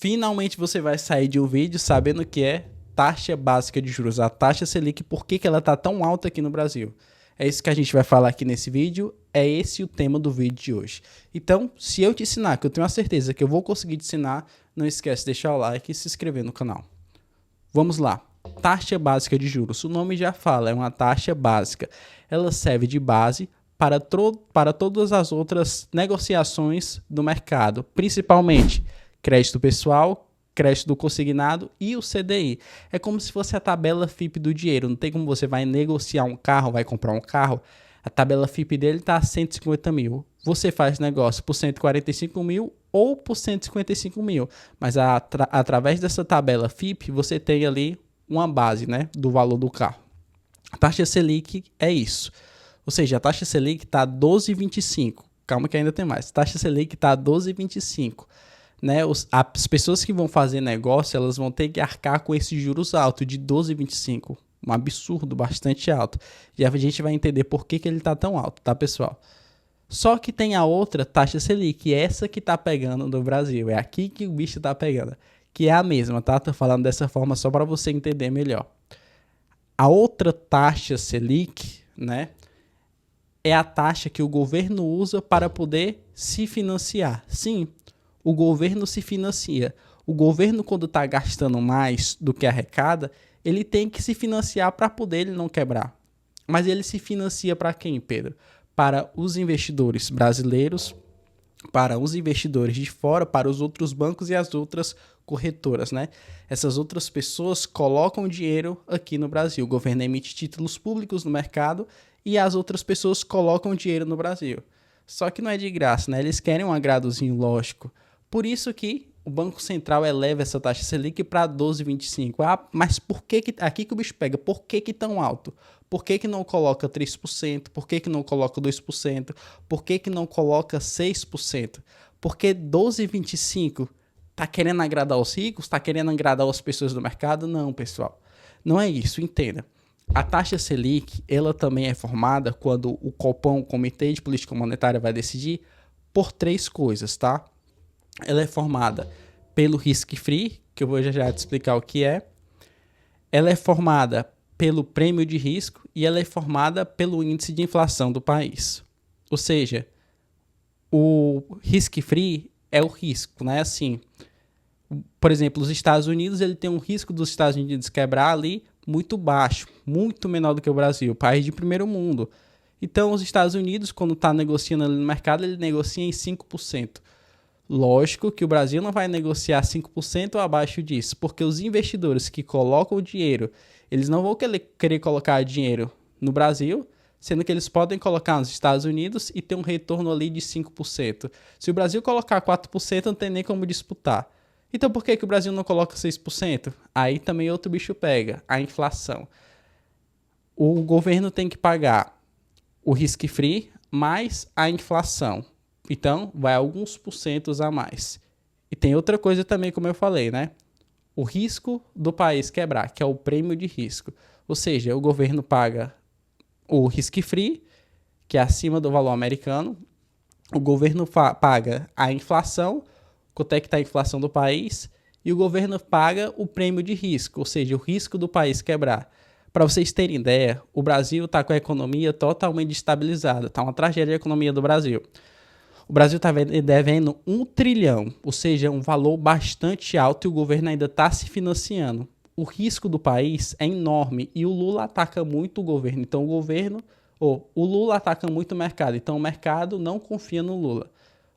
Finalmente você vai sair de um vídeo sabendo o que é taxa básica de juros, a taxa Selic, por que ela está tão alta aqui no Brasil. É isso que a gente vai falar aqui nesse vídeo, é esse o tema do vídeo de hoje. Então, se eu te ensinar, que eu tenho a certeza que eu vou conseguir te ensinar, não esquece de deixar o like e se inscrever no canal. Vamos lá. Taxa básica de juros, o nome já fala, é uma taxa básica. Ela serve de base para todas as outras negociações do mercado, principalmente crédito pessoal, crédito consignado e o CDI. É como se fosse a tabela FIP do dinheiro. Não tem como você vai negociar um carro, vai comprar um carro, a tabela FIP dele está a 150 mil. Você faz negócio por 145 mil ou por 155 mil. Mas através dessa tabela FIP, você tem ali uma base, né, do valor do carro. A taxa Selic é isso. Ou seja, a taxa Selic está a 12,25. Calma que ainda tem mais. A taxa Selic está a 12,25. Né? As pessoas que vão fazer negócio, elas vão ter que arcar com esses juros altos de 12,25. Um absurdo, bastante alto. E a gente vai entender por que ele está tão alto, tá, pessoal? Só que tem a outra taxa Selic, essa que está pegando no Brasil. É aqui que o bicho está pegando. Que é a mesma, tá? Tô falando dessa forma só para você entender melhor. A outra taxa Selic, né? É a taxa que o governo usa para poder se financiar. Sim, o governo se financia. O governo, quando está gastando mais do que arrecada, ele tem que se financiar para poder ele não quebrar. Mas ele se financia para quem, Pedro? Para os investidores brasileiros, para os investidores de fora, para os outros bancos e as outras corretoras, né? Essas outras pessoas colocam dinheiro aqui no Brasil. O governo emite títulos públicos no mercado e as outras pessoas colocam dinheiro no Brasil. Só que não é de graça, né? Eles querem um agradozinho, lógico. Por isso que o Banco Central eleva essa taxa Selic para 12,25. Ah, mas por que aqui que o bicho pega? Por que tão alto? Por que não coloca 3%? Por que não coloca 2%? Por que não coloca 6%? Porque 12,25 tá querendo agradar os ricos? Tá querendo agradar as pessoas do mercado? Não, pessoal. Não é isso, entenda. A taxa Selic, ela também é formada quando o Copom, o Comitê de Política Monetária, vai decidir por três coisas, tá? Ela é formada pelo risk-free, que eu vou já te explicar o que é. Ela é formada pelo prêmio de risco e ela é formada pelo índice de inflação do país. Ou seja, o risk-free é o risco, né? Assim, por exemplo, os Estados Unidos, ele tem um risco dos Estados Unidos quebrar ali muito baixo, muito menor do que o Brasil, país de primeiro mundo. Então, os Estados Unidos, quando está negociando ali no mercado, ele negocia em 5%. Lógico que o Brasil não vai negociar 5% ou abaixo disso, porque os investidores que colocam o dinheiro, eles não vão querer colocar dinheiro no Brasil, sendo que eles podem colocar nos Estados Unidos e ter um retorno ali de 5%. Se o Brasil colocar 4%, não tem nem como disputar. Então por que o Brasil não coloca 6%? Aí também outro bicho pega, a inflação. O governo tem que pagar o risk-free mais a inflação. Então, vai alguns porcentos a mais. E tem outra coisa também, como eu falei, né? O risco do país quebrar, que é o prêmio de risco. Ou seja, o governo paga o risk-free, que é acima do valor americano. O governo paga a inflação, quanto é que está a inflação do país. E o governo paga o prêmio de risco, ou seja, o risco do país quebrar. Para vocês terem ideia, o Brasil está com a economia totalmente estabilizada. Está uma tragédia a economia do Brasil. O Brasil está devendo 1 trilhão, ou seja, um valor bastante alto e o governo ainda está se financiando. O risco do país é enorme e o Lula ataca muito o governo. Então, o Lula ataca muito o mercado. Então, o mercado não confia no Lula.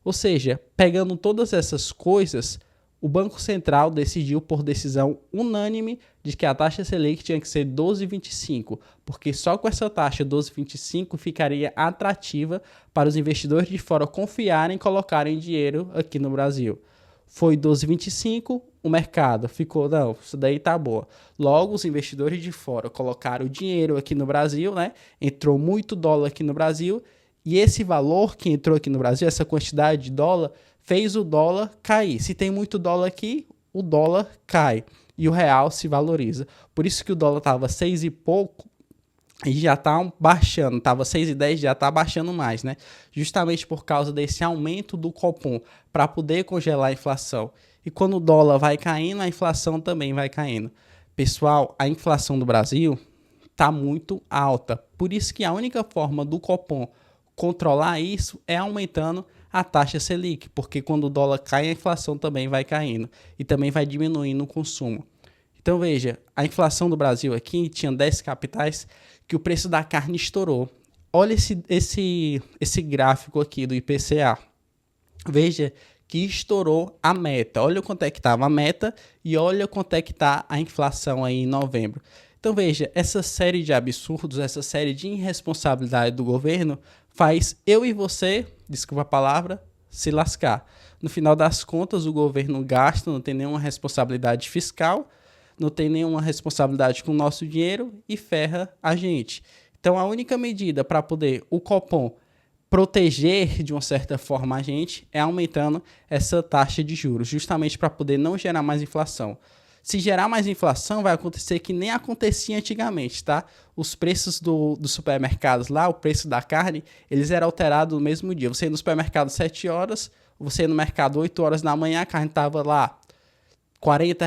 Ou seja, pegando todas essas coisas, o Banco Central decidiu por decisão unânime de que a taxa Selic tinha que ser 12,25, porque só com essa taxa 12,25 ficaria atrativa para os investidores de fora confiarem e colocarem dinheiro aqui no Brasil. Foi 12,25, o mercado ficou, não, isso daí tá boa. Logo, os investidores de fora colocaram dinheiro aqui no Brasil, né? Entrou muito dólar aqui no Brasil, e esse valor que entrou aqui no Brasil, essa quantidade de dólar, fez o dólar cair. Se tem muito dólar aqui, o dólar cai e o real se valoriza. Por isso que o dólar estava 6 e pouco e já está baixando. Estava 6,10, já está baixando mais, né? Justamente por causa desse aumento do Copom para poder congelar a inflação. E quando o dólar vai caindo, a inflação também vai caindo. Pessoal, a inflação do Brasil está muito alta. Por isso que a única forma do Copom controlar isso é aumentando a taxa Selic, porque quando o dólar cai, a inflação também vai caindo e também vai diminuindo o consumo. Então veja, a inflação do Brasil aqui tinha 10 capitais que o preço da carne estourou. Olha esse gráfico aqui do IPCA. Veja que estourou a meta. Olha quanto é que estava a meta e olha quanto é que está a inflação aí em novembro. Então veja, essa série de absurdos, essa série de irresponsabilidade do governo faz eu e você, desculpa a palavra, se lascar. No final das contas, o governo gasta, não tem nenhuma responsabilidade fiscal, não tem nenhuma responsabilidade com o nosso dinheiro e ferra a gente. Então a única medida para poder o Copom proteger de uma certa forma a gente é aumentando essa taxa de juros, justamente para poder não gerar mais inflação. Se gerar mais inflação, vai acontecer que nem acontecia antigamente, tá? Os preços dos supermercados lá, o preço da carne, eles eram alterados no mesmo dia. Você ia no supermercado 7 horas, você ia no mercado 8 horas da manhã, a carne estava lá R$ 40.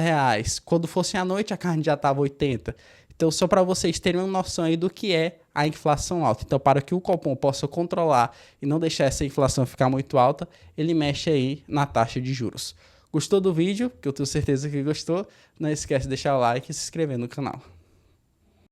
Quando fosse à noite, a carne já estava 80. Então, só para vocês terem uma noção aí do que é a inflação alta. Então, para que o Copom possa controlar e não deixar essa inflação ficar muito alta, ele mexe aí na taxa de juros. Gostou do vídeo? Que eu tenho certeza que gostou. Não esquece de deixar o like e se inscrever no canal.